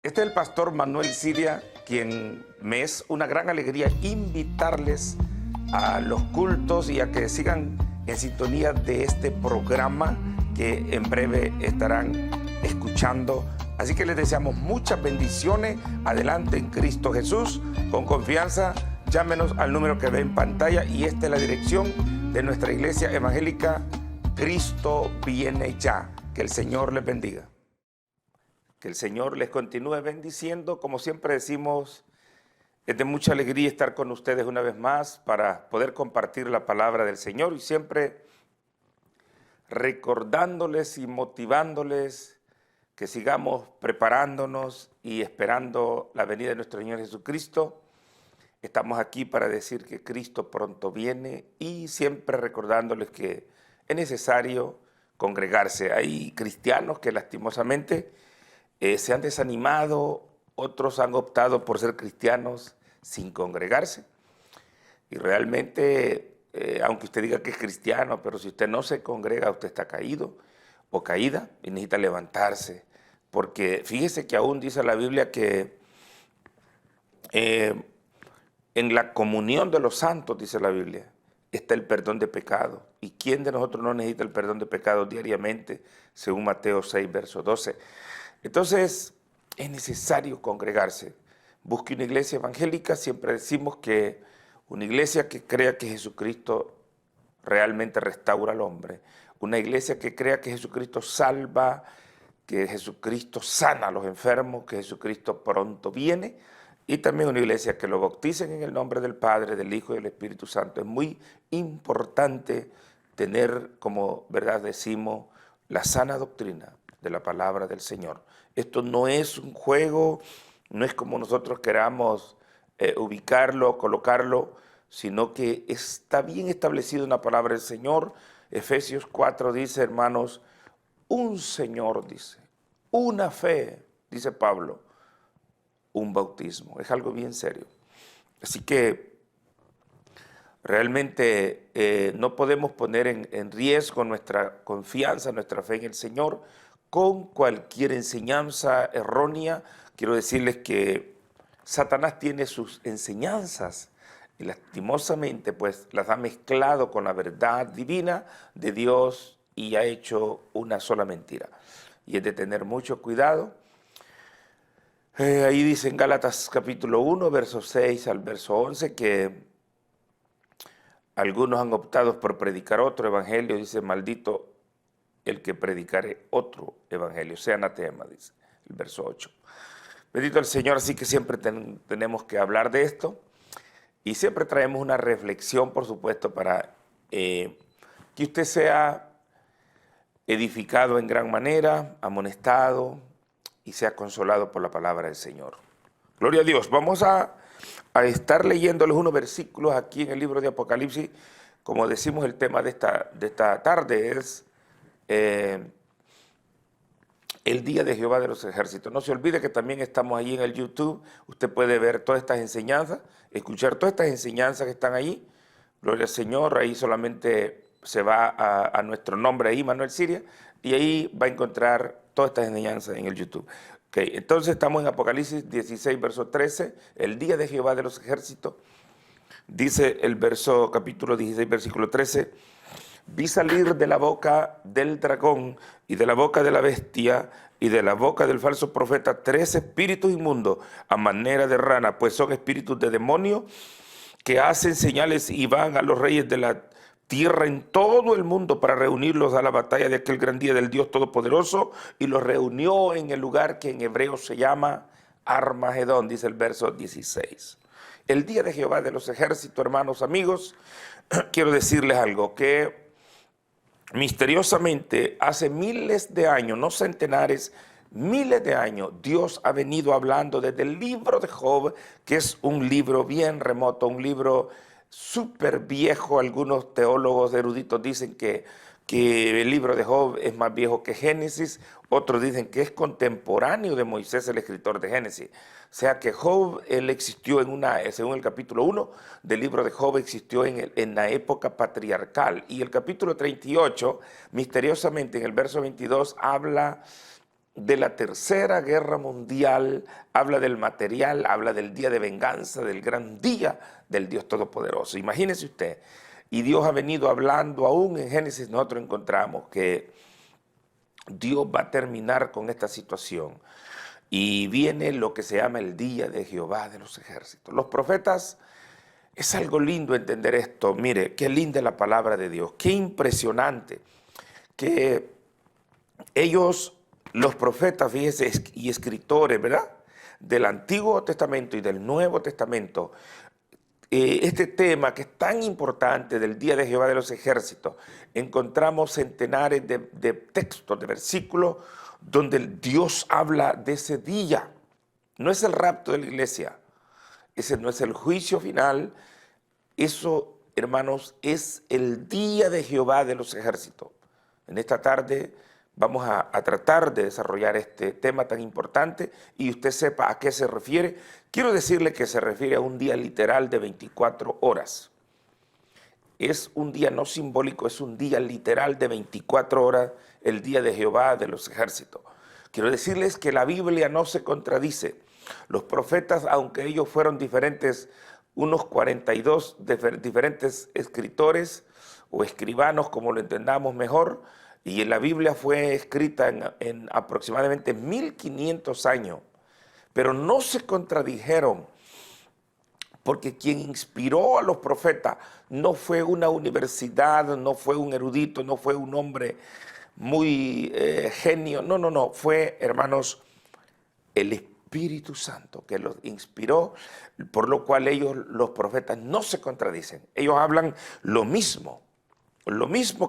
Este es el pastor Manuel Siria, quien me es una gran alegría invitarles a los cultos y a que sigan en sintonía de este programa que en breve estarán escuchando. Así que les deseamos muchas bendiciones. Adelante en Cristo Jesús. Con confianza, llámenos al número que ve en pantalla y esta es la dirección de nuestra iglesia evangélica Cristo Viene Ya. Que el Señor les bendiga. Que el Señor les continúe bendiciendo. Como siempre decimos, es de mucha alegría estar con ustedes una vez más para poder compartir la palabra del Señor y siempre recordándoles y motivándoles que sigamos preparándonos y esperando la venida de nuestro Señor Jesucristo. Estamos aquí para decir que Cristo pronto viene y siempre recordándoles que es necesario congregarse. Hay cristianos que lastimosamente se han desanimado, otros han optado por ser cristianos sin congregarse. Y realmente, aunque usted diga que es cristiano, pero si usted no se congrega, usted está caído o caída y necesita levantarse. Porque fíjese que aún dice la Biblia que en la comunión de los santos, dice la Biblia, está el perdón de pecado. ¿Y quién de nosotros no necesita el perdón de pecado diariamente? Según Mateo 6, verso 12. Entonces, es necesario congregarse. Busque una iglesia evangélica. Siempre decimos que una iglesia que crea que Jesucristo realmente restaura al hombre. Una iglesia que crea que Jesucristo salva, que Jesucristo sana a los enfermos, que Jesucristo pronto viene. Y también una iglesia que lo bauticen en el nombre del Padre, del Hijo y del Espíritu Santo. Es muy importante tener, como verdad decimos, la sana doctrina de la palabra del Señor. Esto no es un juego, no es como nosotros queramos ubicarlo, colocarlo, sino que está bien establecido en la palabra del Señor. Efesios 4 dice, hermanos, un Señor, dice, una fe, dice Pablo, un bautismo. Es algo bien serio. Así que realmente no podemos poner en riesgo nuestra confianza, nuestra fe en el Señor con cualquier enseñanza errónea. Quiero decirles que Satanás tiene sus enseñanzas y lastimosamente pues las ha mezclado con la verdad divina de Dios y ha hecho una sola mentira. Y es de tener mucho cuidado. Ahí dice en Gálatas capítulo 1, verso 6 al verso 11, que algunos han optado por predicar otro evangelio. Dice, maldito el que predicare otro evangelio, sea anatema, dice el verso 8. Bendito el Señor, así que siempre tenemos que hablar de esto y siempre traemos una reflexión, por supuesto, para que usted sea edificado en gran manera, amonestado y sea consolado por la palabra del Señor. Gloria a Dios. Vamos a estar leyéndoles unos versículos aquí en el libro de Apocalipsis. Como decimos, el tema de esta tarde es el día de Jehová de los ejércitos. No se olvide que también estamos ahí en el YouTube. Usted puede ver todas estas enseñanzas, escuchar todas estas enseñanzas que están ahí. Gloria al Señor. Ahí solamente se va a nuestro nombre ahí, Manuel Siria, y ahí va a encontrar todas estas enseñanzas en el YouTube. Okay, entonces estamos en Apocalipsis 16, verso 13, el día de Jehová de los ejércitos. Dice el capítulo 16, versículo 13, vi salir de la boca del dragón y de la boca de la bestia y de la boca del falso profeta 3 espíritus inmundos a manera de rana, pues son espíritus de demonio que hacen señales y van a los reyes de la tierra en todo el mundo para reunirlos a la batalla de aquel gran día del Dios Todopoderoso, y los reunió en el lugar que en hebreo se llama Armagedón, dice el verso 16. El día de Jehová de los ejércitos, hermanos, amigos, quiero decirles algo, que misteriosamente hace miles de años, no centenares, miles de años, Dios ha venido hablando desde el libro de Job, que es un libro bien remoto, un libro súper viejo. Algunos teólogos eruditos dicen que el libro de Job es más viejo que Génesis, otros dicen que es contemporáneo de Moisés, el escritor de Génesis. O sea que Job, él existió según el capítulo 1 del libro de Job, existió en la época patriarcal. Y el capítulo 38, misteriosamente en el verso 22, habla de la Tercera Guerra Mundial, habla del material, habla del día de venganza, del gran día del Dios Todopoderoso. Imagínese usted, y Dios ha venido hablando, aún en Génesis nosotros encontramos que Dios va a terminar con esta situación. Y viene lo que se llama el día de Jehová de los ejércitos. Los profetas, es algo lindo entender esto. Mire, qué linda es la palabra de Dios, qué impresionante que ellos, los profetas, fíjese, y escritores, ¿verdad?, del Antiguo Testamento y del Nuevo Testamento, este tema que es tan importante del día de Jehová de los ejércitos, encontramos centenares de textos, de versículos, donde Dios habla de ese día. No es el rapto de la iglesia, ese no es el juicio final, eso, hermanos, es el día de Jehová de los ejércitos. En esta tarde vamos a tratar de desarrollar este tema tan importante y usted sepa a qué se refiere. Quiero decirle que se refiere a un día literal de 24 horas. Es un día no simbólico, es un día literal de 24 horas, el día de Jehová de los ejércitos. Quiero decirles que la Biblia no se contradice. Los profetas, aunque ellos fueron diferentes, unos 42 diferentes escritores o escribanos, como lo entendamos mejor, y la Biblia fue escrita en aproximadamente 1500 años, pero no se contradijeron, porque quien inspiró a los profetas no fue una universidad, no fue un erudito, no fue un hombre muy genio, no, fue, hermanos, el Espíritu Santo que los inspiró, por lo cual ellos, los profetas, no se contradicen. Ellos hablan lo mismo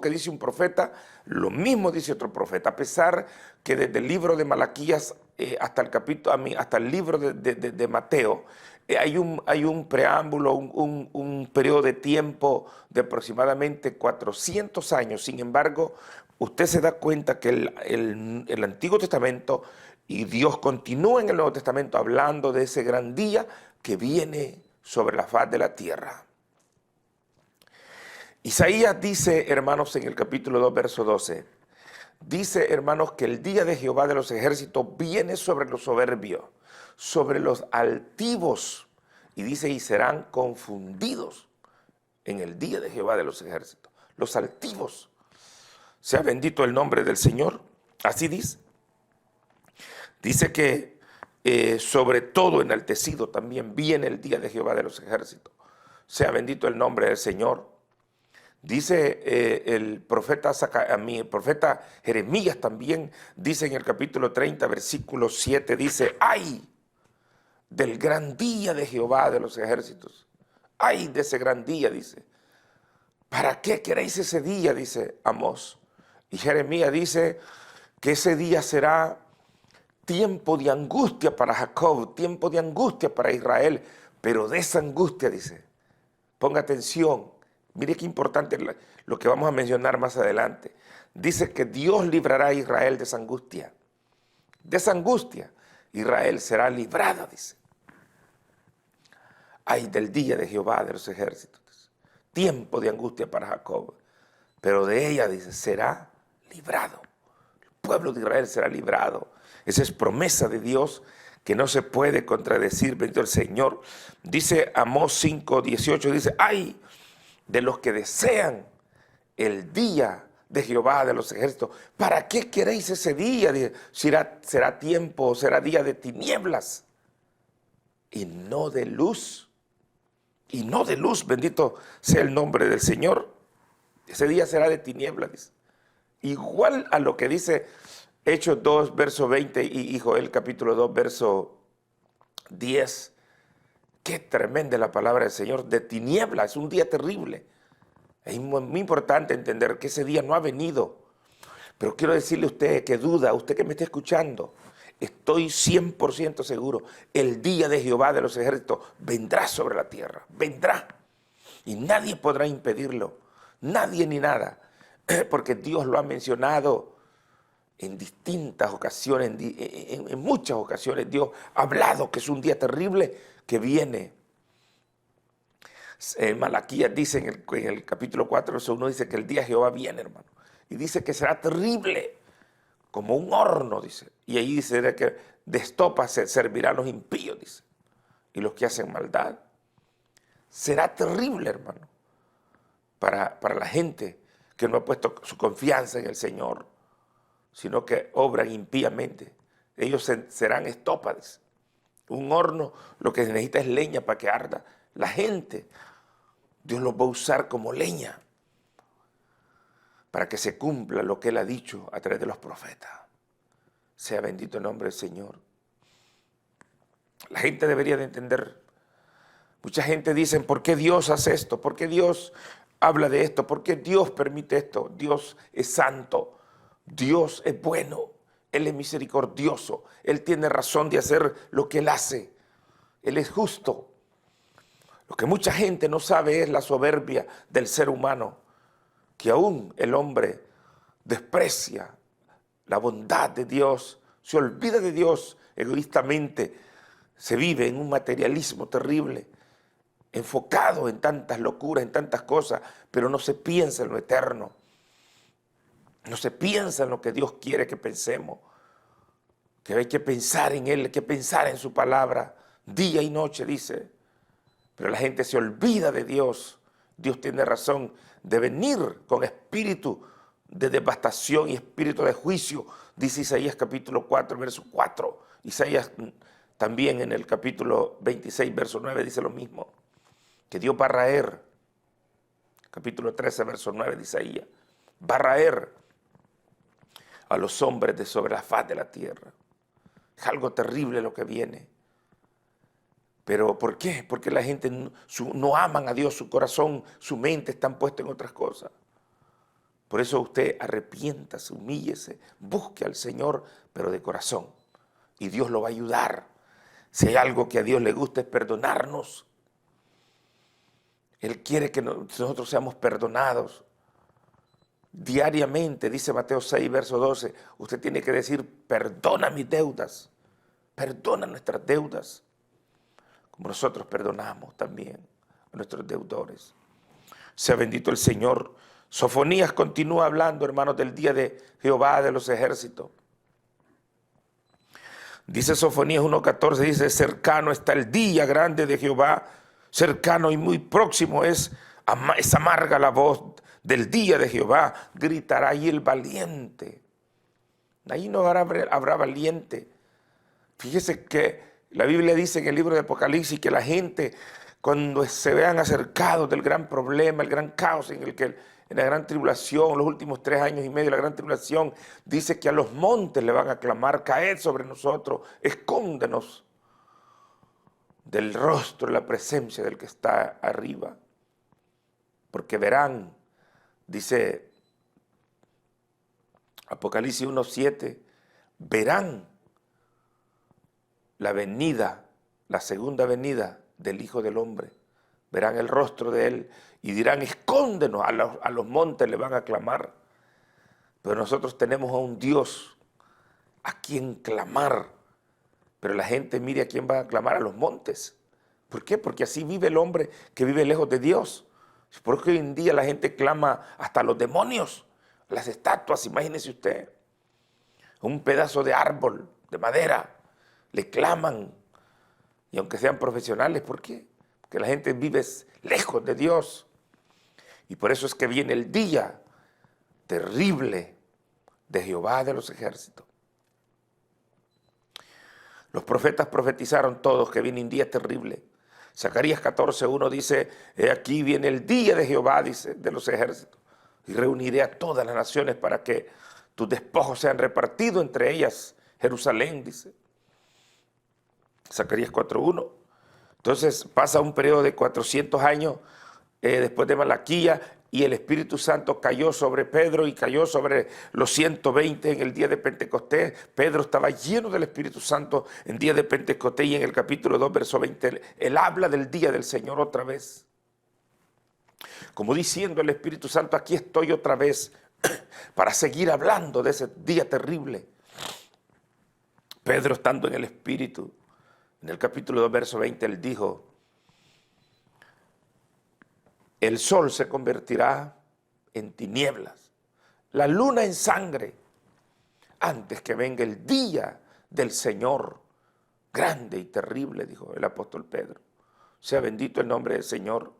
que dice un profeta, lo mismo dice otro profeta, a pesar que desde el libro de Malaquías hasta el libro de Mateo, hay un preámbulo, un periodo de tiempo de aproximadamente 400 años. Sin embargo, usted se da cuenta que el Antiguo Testamento y Dios continúa en el Nuevo Testamento hablando de ese gran día que viene sobre la faz de la tierra. Isaías dice, hermanos, en el capítulo 2, verso 12, dice, hermanos, que el día de Jehová de los ejércitos viene sobre los soberbios, sobre los altivos, y dice, y serán confundidos en el día de Jehová de los ejércitos. Los altivos, sea bendito el nombre del Señor, así dice. Dice que sobre todo enaltecido también viene el día de Jehová de los ejércitos. Sea bendito el nombre del Señor. Dice el profeta Jeremías también, dice en el capítulo 30, versículo 7, dice, ¡ay del gran día de Jehová de los ejércitos! ¡Ay de ese gran día!, dice. ¿Para qué queréis ese día?, dice Amós. Y Jeremías dice que ese día será tiempo de angustia para Jacob, tiempo de angustia para Israel, pero de esa angustia, dice, ponga atención, mire qué importante lo que vamos a mencionar más adelante. Dice que Dios librará a Israel de esa angustia. De esa angustia, Israel será librada, dice. Ay del día de Jehová de los ejércitos, dice. Tiempo de angustia para Jacob, pero de ella, dice, será librado. El pueblo de Israel será librado. Esa es promesa de Dios que no se puede contradecir, bendito el Señor. Dice Amós 5, 18, dice, ay de los que desean el día de Jehová de los ejércitos. ¿Para qué queréis ese día? Dice, será tiempo, será día de tinieblas y no de luz. Y no de luz, bendito sea el nombre del Señor. Ese día será de tinieblas, dice. Igual a lo que dice Hechos 2, verso 20 y Joel capítulo 2, verso 10. Qué tremenda la palabra del Señor, de tinieblas, es un día terrible. Es muy importante entender que ese día no ha venido. Pero quiero decirle a usted que duda, usted que me está escuchando, estoy 100% seguro, el día de Jehová de los ejércitos vendrá sobre la tierra, vendrá. Y nadie podrá impedirlo, nadie ni nada, porque Dios lo ha mencionado en distintas ocasiones, en muchas ocasiones Dios ha hablado que es un día terrible que viene. Malaquías dice en el capítulo 4, verso 1, dice que el día de Jehová viene, hermano. Y dice que será terrible, como un horno, dice. Y ahí dice que de estopa se servirán los impíos, dice, y los que hacen maldad. Será terrible, hermano, para la gente que no ha puesto su confianza en el Señor, sino que obran impíamente. Ellos serán estopa, dice. Un horno lo que necesita es leña para que arda. La gente, Dios los va a usar como leña para que se cumpla lo que Él ha dicho a través de los profetas. Sea bendito el nombre del Señor. La gente debería de entender. Mucha gente dice, ¿por qué Dios hace esto? ¿Por qué Dios habla de esto? ¿Por qué Dios permite esto? Dios es santo, Dios es bueno, Él es misericordioso, Él tiene razón de hacer lo que Él hace, Él es justo. Lo que mucha gente no sabe es la soberbia del ser humano, que aún el hombre desprecia la bondad de Dios, se olvida de Dios egoístamente, se vive en un materialismo terrible, enfocado en tantas locuras, en tantas cosas, pero no se piensa en lo eterno, no se piensa en lo que Dios quiere que pensemos, que hay que pensar en Él, hay que pensar en su palabra, día y noche, dice. Pero la gente se olvida de Dios. Dios tiene razón de venir con espíritu de devastación y espíritu de juicio, dice Isaías capítulo 4, verso 4. Isaías también en el capítulo 26, verso 9 dice lo mismo, que Dios va a raer, capítulo 13, verso 9 de Isaías, va a raer a los hombres de sobre la faz de la tierra. Es algo terrible lo que viene. ¿Pero por qué? Porque la gente no aman a Dios, su corazón, su mente están puestos en otras cosas. Por eso usted arrepiéntase, humíllese, busque al Señor, pero de corazón. Y Dios lo va a ayudar. Si hay algo que a Dios le gusta es perdonarnos. Él quiere que nosotros seamos perdonados. Diariamente, dice Mateo 6, verso 12, usted tiene que decir, perdona mis deudas, perdona nuestras deudas, como nosotros perdonamos también a nuestros deudores. Sea bendito el Señor. Sofonías continúa hablando, hermanos, del día de Jehová de los ejércitos. Dice Sofonías 1:14, dice, cercano está el día grande de Jehová, cercano y muy próximo es amarga la voz del día de Jehová, gritará ahí el valiente. Ahí no habrá valiente. Fíjese que la Biblia dice en el libro de Apocalipsis que la gente, cuando se vean acercados del gran problema, el gran caos en la gran tribulación, los últimos 3 años y medio de la gran tribulación, dice que a los montes le van a clamar, caed sobre nosotros, escóndenos del rostro, la presencia del que está arriba. Porque verán, dice Apocalipsis 1:7, verán la venida, la segunda venida del Hijo del Hombre. Verán el rostro de Él y dirán, escóndenos, a los montes le van a clamar. Pero nosotros tenemos a un Dios a quien clamar. Pero la gente mire a quién va a clamar, a los montes. ¿Por qué? Porque así vive el hombre que vive lejos de Dios. Porque hoy en día la gente clama hasta a los demonios, a las estatuas, imagínese usted. Un pedazo de árbol, de madera, le claman. Y aunque sean profesionales, ¿por qué? Porque la gente vive lejos de Dios. Y por eso es que viene el día terrible de Jehová de los ejércitos. Los profetas profetizaron todos que viene un día terrible. Zacarías 14:1 dice, aquí viene el día de Jehová, dice, de los ejércitos. Y reuniré a todas las naciones para que tus despojos sean repartidos entre ellas. Jerusalén, dice. Zacarías 4:1. Entonces pasa un periodo de 400 años después de Malaquía y el Espíritu Santo cayó sobre Pedro y cayó sobre los 120 en el día de Pentecostés. Pedro estaba lleno del Espíritu Santo en día de Pentecostés y en el capítulo 2, verso 20, él habla del día del Señor otra vez. Como diciendo el Espíritu Santo, aquí estoy otra vez para seguir hablando de ese día terrible. Pedro estando en el Espíritu, en el capítulo 2, verso 20, él dijo, el sol se convertirá en tinieblas, la luna en sangre, antes que venga el día del Señor, grande y terrible, dijo el apóstol Pedro. Sea bendito el nombre del Señor.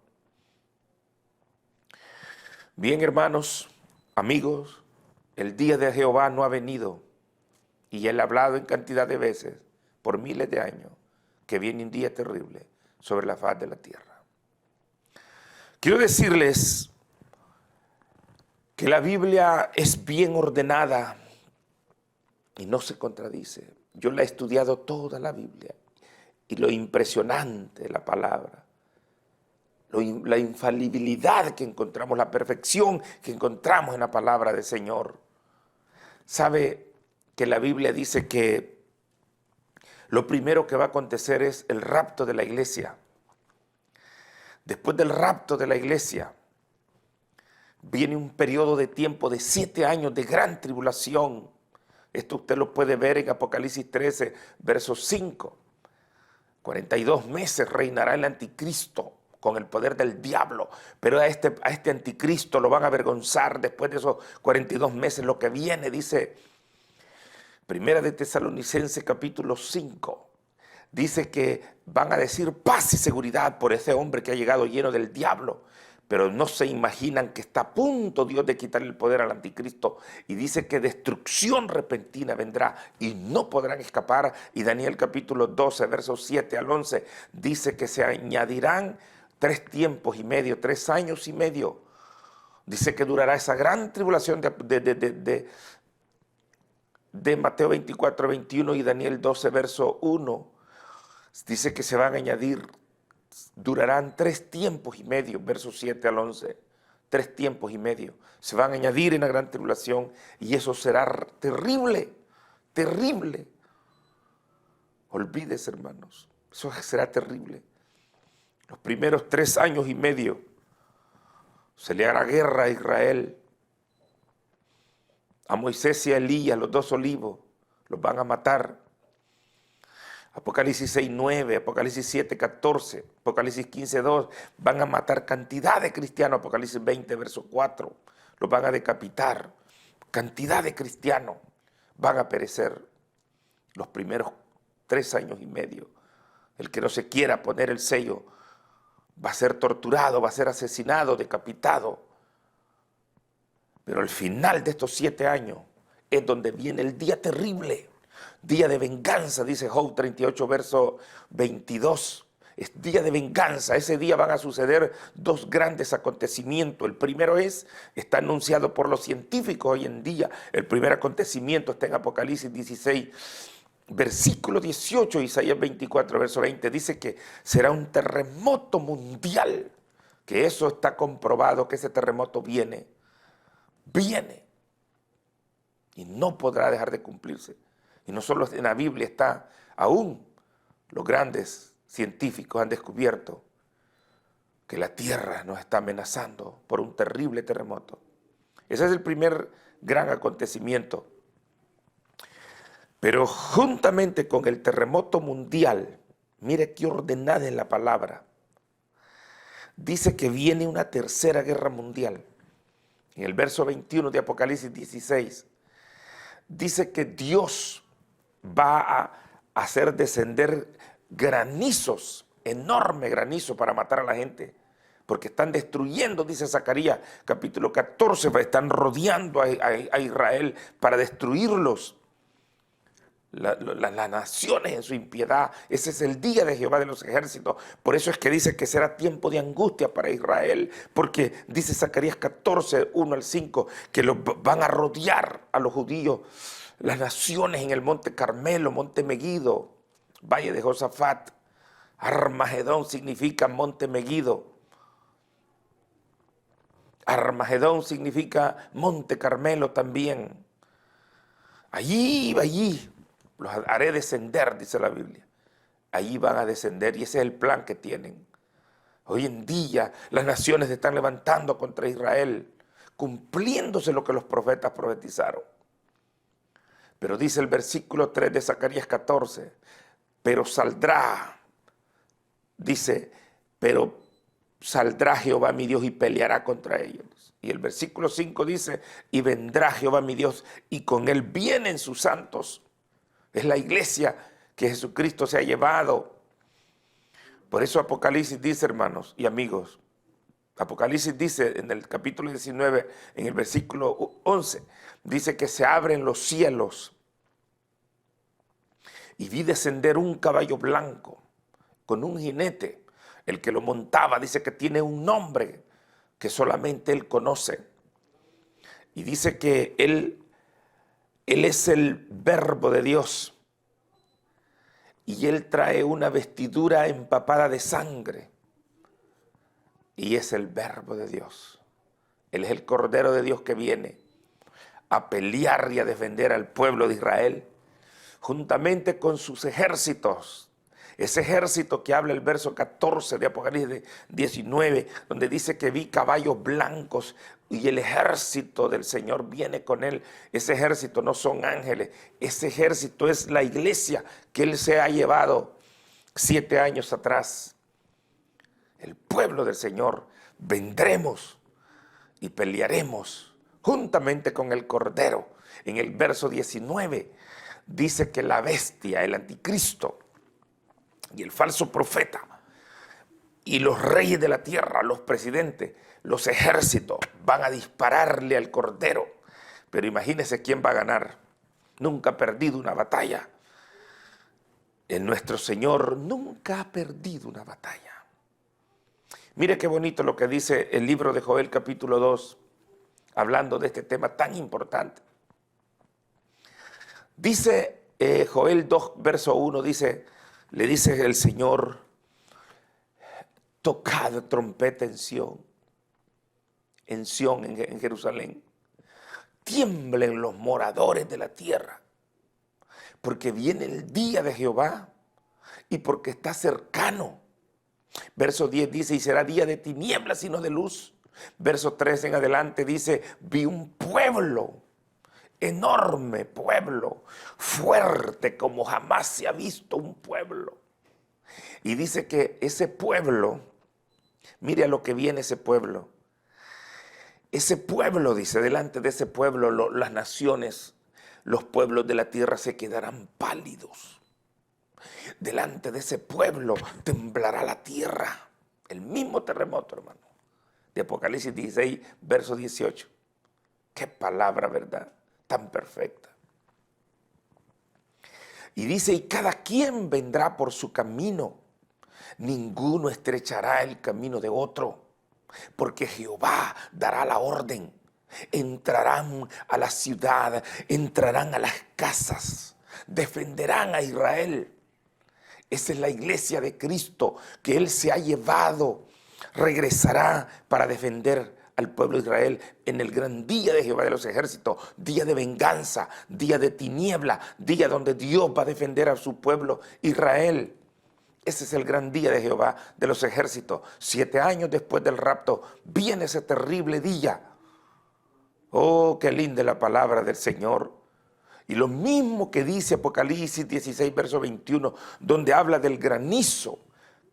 Bien, hermanos, amigos, el día de Jehová no ha venido, y Él ha hablado en cantidad de veces, por miles de años, que viene un día terrible sobre la faz de la tierra. Quiero decirles que la Biblia es bien ordenada y no se contradice. Yo la he estudiado toda la Biblia, y lo impresionante de la palabra, la infalibilidad que encontramos, la perfección que encontramos en la palabra del Señor. Sabe que la Biblia dice que lo primero que va a acontecer es el rapto de la iglesia. Después del rapto de la iglesia, viene un periodo de tiempo de 7 años de gran tribulación. Esto usted lo puede ver en Apocalipsis 13, verso 5. 42 meses reinará el anticristo con el poder del diablo, pero a este anticristo lo van a avergonzar después de esos 42 meses. Lo que viene, dice Primera de Tesalonicenses capítulo 5, dice que van a decir paz y seguridad por ese hombre que ha llegado lleno del diablo, pero no se imaginan que está a punto Dios de quitarle el poder al anticristo, y dice que destrucción repentina vendrá y no podrán escapar. Y Daniel capítulo 12, versos 7 al 11, dice que se añadirán 3 tiempos y medio, 3 años y medio. Dice que durará esa gran tribulación de Mateo 24, 21 y Daniel 12, verso 1. Dice que se van a añadir, durarán 3 tiempos y medio, versos 7 al 11. 3 tiempos y medio se van a añadir en la gran tribulación, y eso será terrible, terrible. Olvídese, hermanos, eso será terrible. Los primeros 3 años y medio se le hará guerra a Israel. A Moisés y a Elías, los 2 olivos, los van a matar. Apocalipsis 6, 9, Apocalipsis 7, 14, Apocalipsis 15, 2, van a matar cantidad de cristianos. Apocalipsis 20, verso 4, los van a decapitar. Cantidad de cristianos van a perecer los primeros 3 años y medio. El que no se quiera poner el sello va a ser torturado, va a ser asesinado, decapitado. Pero al final de estos 7 años es donde viene el día terrible, día de venganza, dice Job 38, verso 22. Es día de venganza. Ese día van a suceder 2 grandes acontecimientos. El primero está anunciado por los científicos hoy en día. El primer acontecimiento está en Apocalipsis 16, versículo 18, Isaías 24, verso 20. Dice que será un terremoto mundial, que eso está comprobado, que ese terremoto viene y no podrá dejar de cumplirse. Y no solo en la Biblia está, aún los grandes científicos han descubierto que la tierra nos está amenazando por un terrible terremoto. Ese es el primer gran acontecimiento. Pero juntamente con el terremoto mundial, mire qué ordenada es la palabra, dice que viene una tercera guerra mundial. En el verso 21 de Apocalipsis 16, dice que Dios va a hacer descender granizos, enorme granizo para matar a la gente, porque están destruyendo, dice Zacarías capítulo 14, están rodeando a Israel para destruirlos. Las naciones en su impiedad. Ese es el día de Jehová de los ejércitos. Por eso es que dice que será tiempo de angustia para Israel, porque dice Zacarías 14, 1 al 5, que van a rodear a los judíos las naciones en el monte Carmelo, monte Megido, valle de Josafat. Armagedón significa monte Megido. Armagedón significa monte Carmelo también. Allí los haré descender, dice la Biblia. Allí van a descender, y ese es el plan que tienen. Hoy en día las naciones se están levantando contra Israel, cumpliéndose lo que los profetas profetizaron. Pero dice el versículo 3 de Zacarías 14, pero saldrá, dice, pero saldrá Jehová mi Dios y peleará contra ellos. Y el versículo 5 dice, y vendrá Jehová mi Dios, y con él vienen sus santos. Es la iglesia que Jesucristo se ha llevado. Por eso Apocalipsis dice, hermanos y amigos, Apocalipsis dice en el capítulo 19, en el versículo 11, dice que se abren los cielos y vi descender un caballo blanco con un jinete. El que lo montaba dice que tiene un nombre que solamente él conoce. Y dice que él es el Verbo de Dios. Y él trae una vestidura empapada de sangre. Y es el Verbo de Dios. Él es el Cordero de Dios que viene a pelear y a defender al pueblo de Israel, juntamente con sus ejércitos. Ese ejército que habla el verso 14 de Apocalipsis 19, donde dice que vi caballos blancos y el ejército del Señor viene con él. Ese ejército no son ángeles, ese ejército es la iglesia que él se ha llevado 7 años atrás. El pueblo del Señor, vendremos y pelearemos juntamente con el Cordero. En el verso 19 dice que la bestia, el anticristo y el falso profeta y los reyes de la tierra, los presidentes, los ejércitos van a dispararle al Cordero. Pero imagínense quién va a ganar. Nunca ha perdido una batalla. Nuestro Señor nunca ha perdido una batalla. Mire qué bonito lo que dice el libro de Joel capítulo 2, hablando de este tema tan importante. Dice Joel 2, verso 1, le dice el Señor, tocad trompeta en Sión, en Jerusalén. Tiemblen los moradores de la tierra, porque viene el día de Jehová y porque está cercano. Verso 10 dice, y será día de tinieblas y no de luz. Verso 13 en adelante dice, vi un pueblo, enorme pueblo, fuerte como jamás se ha visto un pueblo. Y dice que ese pueblo, mire a lo que viene ese pueblo. Ese pueblo, dice, delante de ese pueblo las naciones, los pueblos de la tierra se quedarán pálidos. Delante de ese pueblo temblará la tierra. El mismo terremoto, hermano, de Apocalipsis 16, verso 18. Qué palabra, ¿verdad? Tan perfecta. Y dice, y cada quien vendrá por su camino. Ninguno estrechará el camino de otro, porque Jehová dará la orden. Entrarán a la ciudad, entrarán a las casas, defenderán a Israel. Esa es la iglesia de Cristo que Él se ha llevado. Regresará para defender al pueblo de Israel en el gran día de Jehová de los ejércitos, día de venganza, día de tiniebla, día donde Dios va a defender a su pueblo Israel. Ese es el gran día de Jehová de los ejércitos. 7 años después del rapto viene ese terrible día. Oh, qué linda la palabra del Señor. Y lo mismo que dice Apocalipsis 16, verso 21, donde habla del granizo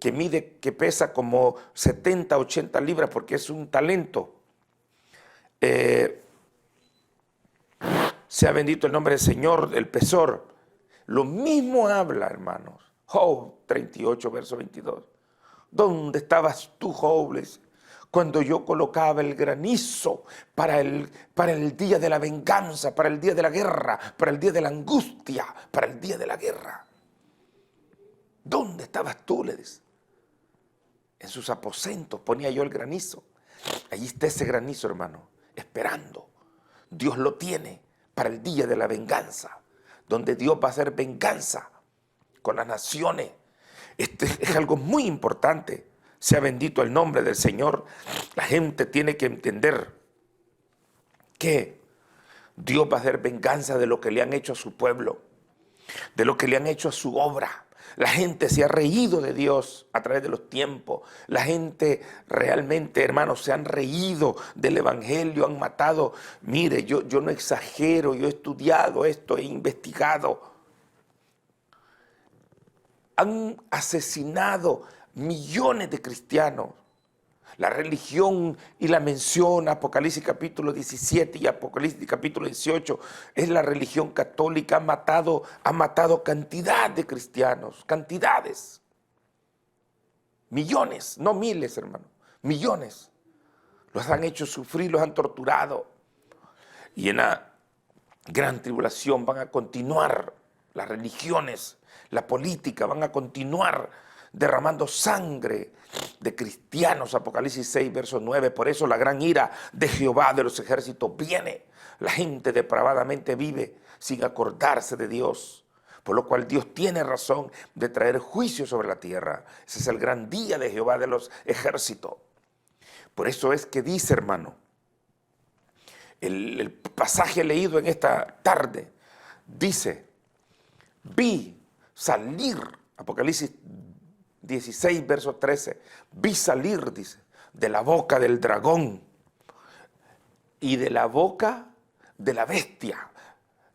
que pesa como 70, 80 libras, porque es un talento. Sea bendito el nombre del Señor, el pesor. Lo mismo habla, hermanos. Job 38, verso 22. ¿Dónde estabas tú, Job? Cuando yo colocaba el granizo para el día de la venganza, para el día de la guerra, para el día de la angustia, para el día de la guerra. ¿Dónde estabas tú? Le dice. En sus aposentos ponía yo el granizo. Allí está ese granizo, hermano, esperando. Dios lo tiene para el día de la venganza, donde Dios va a hacer venganza con las naciones. Este es algo muy importante. Sea bendito el nombre del Señor. La gente tiene que entender que Dios va a hacer venganza de lo que le han hecho a su pueblo, de lo que le han hecho a su obra. La gente se ha reído de Dios a través de los tiempos. La gente realmente, hermanos, se han reído del evangelio, han matado. Mire, yo no exagero, yo he estudiado esto, he investigado. Han asesinado millones de cristianos. La religión, y la menciona Apocalipsis capítulo 17 y Apocalipsis capítulo 18, es la religión católica, ha matado cantidad de cristianos, cantidades. Millones, no miles, hermano, millones. Los han hecho sufrir, los han torturado. Y en la gran tribulación van a continuar las religiones, la política, van a continuar derramando sangre de cristianos. Apocalipsis 6, verso 9. Por eso la gran ira de Jehová de los ejércitos viene. La gente depravadamente vive sin acordarse de Dios, por lo cual Dios tiene razón de traer juicio sobre la tierra. Ese es el gran día de Jehová de los ejércitos. Por eso es que dice, hermano, el pasaje leído en esta tarde, dice, vi salir, Apocalipsis 16, verso 13, vi salir, dice, de la boca del dragón y de la boca de la bestia.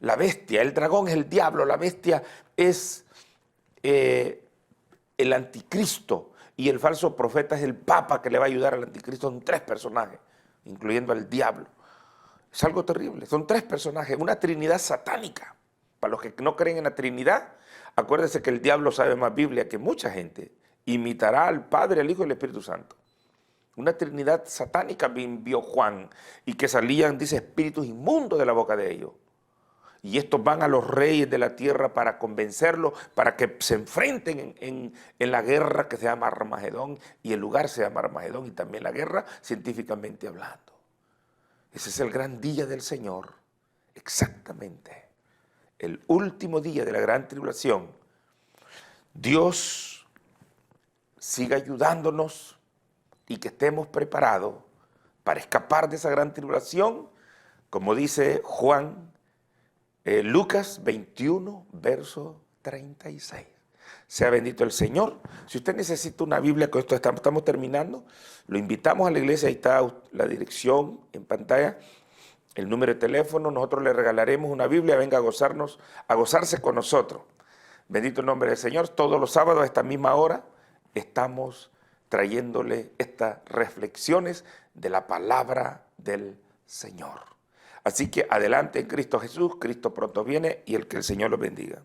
La bestia, el dragón es el diablo, la bestia es el anticristo y el falso profeta es el papa que le va a ayudar al anticristo. Son 3 personajes, incluyendo al diablo. Es algo terrible, son 3 personajes, una trinidad satánica. Para los que no creen en la Trinidad, acuérdense que el diablo sabe más Biblia que mucha gente. Imitará al Padre, al Hijo y al Espíritu Santo. Una trinidad satánica vio Juan y que salían, dice, espíritus inmundos de la boca de ellos. Y estos van a los reyes de la tierra para convencerlos, para que se enfrenten en la guerra que se llama Armagedón, y el lugar se llama Armagedón, y también la guerra científicamente hablando. Ese es el gran día del Señor, exactamente. El último día de la gran tribulación. Dios siga ayudándonos y que estemos preparados para escapar de esa gran tribulación, como dice Lucas 21, verso 36. Sea bendito el Señor. Si usted necesita una Biblia, con esto estamos terminando, lo invitamos a la iglesia, ahí está la dirección en pantalla, el número de teléfono, nosotros le regalaremos una Biblia, venga a gozarse con nosotros. Bendito el nombre del Señor. Todos los sábados a esta misma hora estamos trayéndole estas reflexiones de la palabra del Señor. Así que adelante en Cristo Jesús, Cristo pronto viene y que el Señor los bendiga.